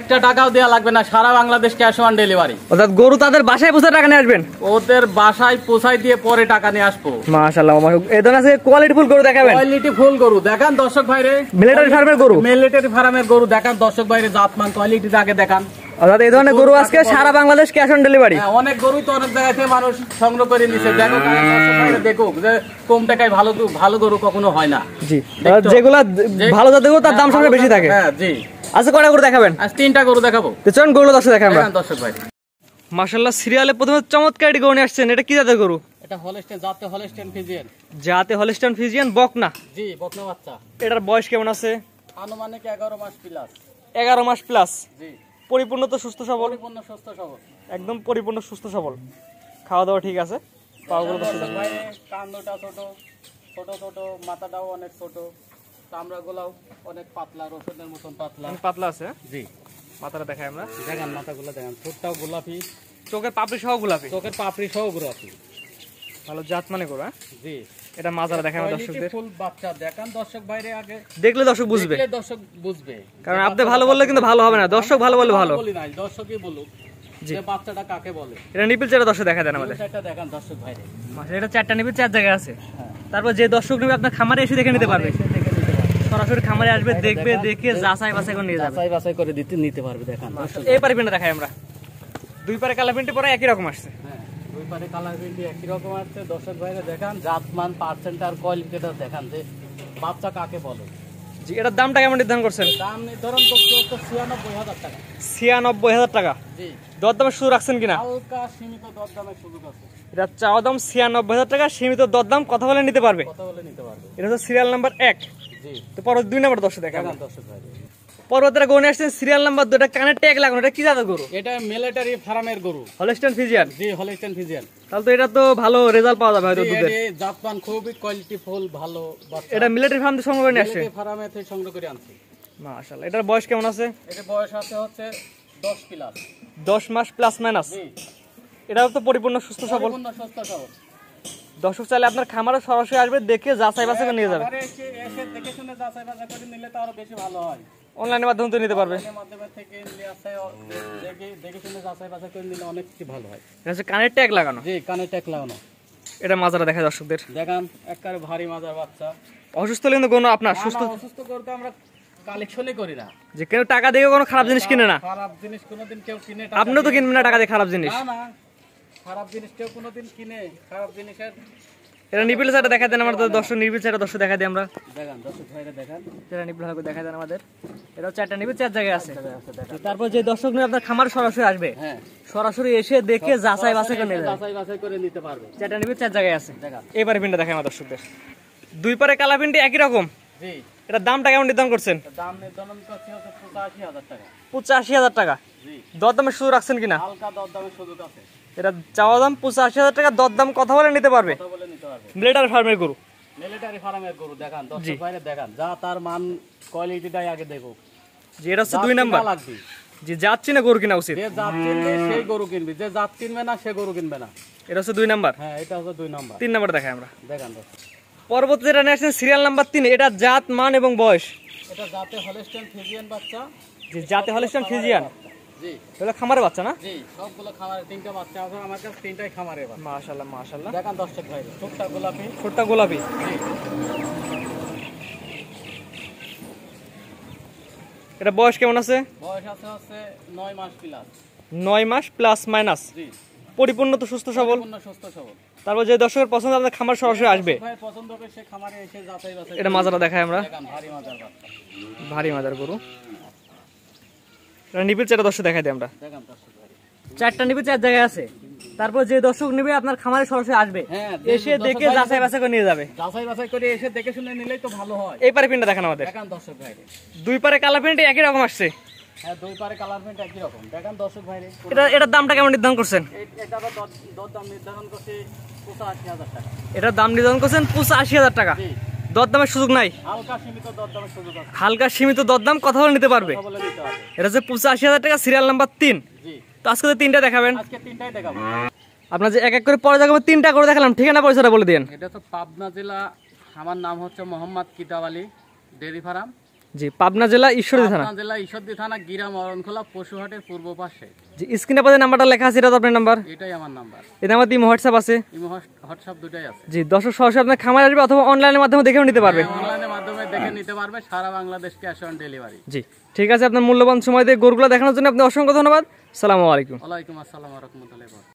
একটা টাকাও দেওয়া লাগবে না, সারা বাংলাদেশ ক্যাশ অন ডেলিভারি। অর্থাৎ গরু তাদের বাসায় পৌঁছে টাকা নিয়ে আসবেন? ওদের বাসায় পৌঁছাই দিয়ে পরে টাকা নিয়ে আসবো। মাশাআল্লাহ, এই ধরনের আছে কোয়ালিটি ফুল গরু দেখাবেন? কোয়ালিটি ফুল গরু দেখান দর্শক ভাইরে। মিলিটারি ফার্মের গরু? মিলিটারি ফার্মের গরু দেখান দর্শক ভাইরে, জাতমান কোয়ালিটিটা আগে দেখান। অর্থাৎ এই ধরনের গরু আজকে সারা বাংলাদেশ ক্যাশ অন ডেলিভারি? অনেক গরুই তো অনেক জায়গা থেকে মানুষ সংগ্রহ করে নিছে। দেখো দর্শক ভাইরে, দেখো যে কম টাকায় ভালো গরু কখনো হয় না। জি, যেগুলা ভালো জাতের গরু তার দাম সবচেয়ে বেশি থাকে। হ্যাঁ জি। আজকে কয়টা গরু দেখাবেন? আজ 3টা গরু দেখাবো। তো চলুন গরু দর্শক দেখাবো আমরা। দর্শক ভাই মাশাআল্লাহ, সিরিয়ালে প্রথমে চমৎকার একটি গরু নিয়ে আসছেন। এটা কি জাতের গরু? এটা হলস্টেইন, জাতে হলস্টেইন ফ্রিজিয়ান। জাতে হলস্টেইন ফ্রিজিয়ান বকনা? জি, বকনা বাচ্চা। এটার বয়স কেমন আছে? আনুমানিক 11 মাস প্লাস। 11 মাস প্লাস? জি। পরিপূর্ণ তো সুস্থ সবল? পরিপূর্ণ সুস্থ সবল, একদম পরিপূর্ণ সুস্থ সবল। খাওয়া দাওয়া ঠিক আছে? পাগুলো তো সুস্থ। ভাই কান্দটা ছোট ছোট ছোট, মাথাটাও অনেক ছোট, চামড়াগুলোও অনেক পাতলা, রসুনের মতন পাতলা। পাতলা আছে? জি। মাথাটা দেখাই আমরা। দেখেন মাথাগুলো দেখেন, ঠোঁটটাও গোলাপি, চোখের পাপড়ি সহ গোলাপি? চোখের পাপড়ি সহ গোলাপি। ভালো জাত মানে গরু। জি। এটা মাজারা দেখাই আমরা দর্শকদের। ফুল বাচ্চা দেখান দর্শক বাইরে, আগে দেখলে দর্শক বুঝবে। দেখলে দর্শক বুঝবে, কারণ আপনি ভালো বললে কিন্তু ভালো হবে না, দর্শক ভালো বললে ভালো। বলি নাই, দর্শকই বলুক যে বাচ্চাটা কাকে বলে। এটা নিপিল চারটা দর্শক দেখা দেন আমাদের। এটা দেখান দর্শক বাইরে। এটা 4টা নিপিল 4 জায়গায় আছে। তারপর যে দর্শক নেবে আপনার খামারে এসে দেখে নিতে পারবে। সরাসরি খামারে আসবে, দেখবে, দেখে যাচাই বাছাই করে নিয়ে যাবে। যাচাই বাছাই করে নিতে পারবে। দেখান এই পারে পিনটা দেখাই আমরা। দুই পারে কালা পিনটি পরে একই রকম আসছে। হ্যাঁ, দুই পারে কালার পিনটি একই রকম আসছে। দর্শক ভাইরা দেখান জাতমান, পার্সেন্ট আর কোয়ালিটিটা দেখান যে বাচ্চা কাকে বলে। জি, এটার দামটা কেমন নির্ধারণ করছেন? দাম নির্ধারণ করতে হচ্ছে 96,000 টাকা। 96,000 টাকা? জি। দরদামের সুযোগ রাখছেন কিনা? হালকা সীমিত দরদামের সুযোগ আছে। এটা চাওয়া দাম 96,000 টাকা, সীমিত দরদাম, কথা বলে নিতে পারবে। কথা বলে নিতে পারবে। এটা হচ্ছে সিরিয়াল নাম্বার 1। জি। তো পরবর্তী 2 নাম্বার দর্শক দেখাবো। দেখান দর্শক ভাইরা। পরবর্তীটা গরু নিয়ে আসছেন সিরিয়াল নাম্বার 2। এটা কানে ট্যাগ লাগানো, এটা কি জাতের গরু? এটা মিলিটারি ফার্মের গরু, হলস্টেইন ফ্রিজিয়ান? জি, হলস্টেইন ফ্রিজিয়ান। তাহলে তো এটা তো ভালো রেজাল্ট পাওয়া যাবে হয়তো দুধের। এই জাতমান খুবই কোয়ালিটি ফুল ভালো বাচ্চা। এটা মিলিটারি ফার্ম থেকে সংগ্রহ করে নিয়ে আসছে? মিলিটারি ফার্মে থেকে সংগ্রহ করে আনছি। মাশাআল্লাহ, এটার বয়স কেমন আছে? এটা বয়স হচ্ছে 10 প্লাস। 10 মাস প্লাস মাইনাস? জি। এটাও তো পরিপূর্ণ সুস্থ সবল? পরিপূর্ণ সুস্থ সবল। দর্শক চাইলে আপনার খামারে সরাসরি আসবে, দেখে যাচাই বাছাই করে নিয়ে যাবে। খামারে এসে দেখে শুনে যাচাই বাছাই করে নিলে তো আরো বেশি ভালো হয়। অনলাইনের মাধ্যমে তো নিতে পারবে। অনলাইনের মাধ্যমে থেকে নিলে আছে, দেখে শুনে যাচাই বাছাই করে নিলে অনেক কিছু ভালো হয়। এটা হচ্ছে কানের ট্যাগ লাগানো? জি, কানে ট্যাগ লাগানো। এটা মাজারা দেখায় দর্শকদের। দেখান একবারে ভারী মাজার বাচ্চা। অসুস্থ হলে কিন্তু কোনো আপনার সুস্থ অসুস্থ করতে আমরা কালেকশনই করি না। যে কেউ টাকা দিয়ে কোনো খারাপ জিনিস কিনে না। খারাপ জিনিস কোনোদিন কেউ কিনে, আপনিও তো কিনবেন না টাকা দিয়ে খারাপ জিনিস। না না, খারাপ জিনিস কেউ কোনোদিন কিনে, খারাপ জিনিসের। এটা নিপিল চাটা দেখা দেন আমাদের দর্শক, নিপিল চাটা দর্শক দেখা দিই আমরা। দেখান দর্শক ভাইরা দেখান। এটা নিপিল ভালো দেখা দেন আমাদের। এটাও 4টা নিপিল 4 জায়গায় আছে। তারপর যে দর্শক নিয়ে আপনার খামার সরাসরি আসবে, হ্যাঁ, সরাসরি এসে দেখে যাচাই বাছাই করে নিয়ে যাবে। যাচাই বাছাই করে নিতে পারবে। 4টা নিপিল 4 জায়গায় আছে। দেখান। এবারে পিনটা দেখাই আমার দর্শকদের। দুই পারে কালা পিনটি একই রকম? জি। এটার দামটা কেমন নির্ধারণ করছেন? দাম নির্ধারণ করছি হচ্ছে 85,000 টাকা। 85,000 টাকা? জি। দরদামের সুযোগ রাখছেন কিনা? হালকা দরদামের সুযোগ আছে। এটা চাওয়া দাম 85,000 টাকা, দরদাম কথা বলে নিতে পারবে। কথা বলে নিতে পারবে। মিলিটারি ফার্মের গরু? মিলিটারি ফার্মের গরু দেখান দর্শক ভাইরা দেখান, যা তার মান কোয়ালিটিটাই আগে দেখো। জি, এটা হচ্ছে 2 নাম্বার। লাগবে জি, জাত চিনে গরু কিনা উচিত। যে জাত চিনবে সেই গরু কিনবে, যে জাত চিনবে না সে গরু কিনবে না। এটা হচ্ছে 2 নাম্বার। হ্যাঁ, এটা হচ্ছে 2 নাম্বার। 3 নাম্বার দেখাই আমরা। দেখান দর্শক। পরবর্তী যেটা নিয়ে আসছেন সিরিয়াল নাম্বার 3। এটা জাত, মান এবং বয়স? এটা জাতে হলস্টেইন ফ্রিজিয়ান বাচ্চা। জি, জাতে হলস্টেইন ফ্রিজিয়ান? জি। এটা খামারে বাচ্চা না? জি, সবগুলো খামারে, 3টা বাচ্চা আছে আমার কাছে, 3টাই খামারে বাচ্চা। মাশাআল্লাহ মাশাআল্লাহ। দেখান দর্শক ভাই, ঠোঁটটা গোলাপি। ছোটটা গোলাপি? জি। এটা বয়স কেমন আছে? বয়স হচ্ছে 9 মাস প্লাস। 9 মাস প্লাস মাইনাস? জি। পরিপূর্ণ তো সুস্থ সবল? পরিপূর্ণ সুস্থ সবল। তারপর যে দর্শকের পছন্দ আপনার খামার সরাসরি আসবে। ভাই পছন্দ করে সে খামারে এসে যাচাই বাছাই। এটা মাজারা দেখাই আমরা। দেখান ভারী মাজার বাচ্চা। ভারী মাজার গরু। এটা নিপিল চাটা দর্শক দেখাই দিই আমরা। দেখান দর্শক ভাই। 4টা নিপিল 4 জায়গায় আছে। তারপর যে দর্শক নেবে আপনার খামারে সরাসরি আসবে, হ্যাঁ, এসে দেখে যাচাই বাছাই করে নিয়ে যাবে। যাচাই বাছাই করে এসে দেখে শুনে নিলেই তো ভালো হয়। এই পারে পিনটা দেখান আমাদের। দেখান দর্শক ভাই। দুই পারে কালা পিনটা একই রকম আসছে? হ্যাঁ, দুই পারে কালার প্রিন্ট একই রকম। দেখান দর্শক ভাই। এটার দামটা কেমন নির্ধারণ করছেন? এটা দরদাম নির্ধারণ করছে 85,000 টাকা। এটার দাম নির্ধারণ করছেন 85,000 টাকা? জি। দরদামের সুযোগ নাই? হালকা সীমিত দরদামের সুযোগ আছে। হালকা সীমিত দরদাম, কথা বলে নিতে পারবে। কথা বলে নিতে হবে। এটা হচ্ছে 85,000 টাকা, সিরিয়াল নাম্বার 3। জি। তো আজকে তো 3টা দেখাবেন। আজকে 3টাই দেখাবো। আপনার যে এক এক করে পরে দেখাবো, 3টা করে দেখালাম, ঠিকানা পরিচয়টা বলে দিন। এটা তো পাবনা জেলা, আমার নাম হচ্ছে মোহাম্মদ কিতাব আলী, ডেয়ারি ফার্ম। জি, পাবনা জেলা ঈশ্বরদী থানা। পাবনা জেলা ঈশ্বরদী থানা, গিরা মরণখোলা, পশুহাটের পূর্ব পাশে। জি, স্ক্রিনে আপনাদের নাম্বারটা লেখা আছে, এটা তো আপনার নাম্বার? এটাই আমার নাম্বার। এই নাম্বার ইমো হোয়াটসঅ্যাপ আছে? ইমো হোয়াটসঅ্যাপ দুটাই আছে। জি, দর্শক সরাসরি আপনার খামারে আসবে অথবা অনলাইনের মাধ্যমে দেখেও নিতে পারবে। অনলাইনের মাধ্যমে দেখে নিতে পারবে, সারা বাংলাদেশ ক্যাশ অন ডেলিভারি। জি, ঠিক আছে, আপনার মূল্যবান সময় দিয়ে গরুগুলো দেখানোর জন্য আপনি অসংখ্য ধন্যবাদ। আসসালামু আলাইকুম। ওয়ালাইকুম আসসালাম ওয়া রাহমাতুল্লাহি ওয়া বারাকাতুহু।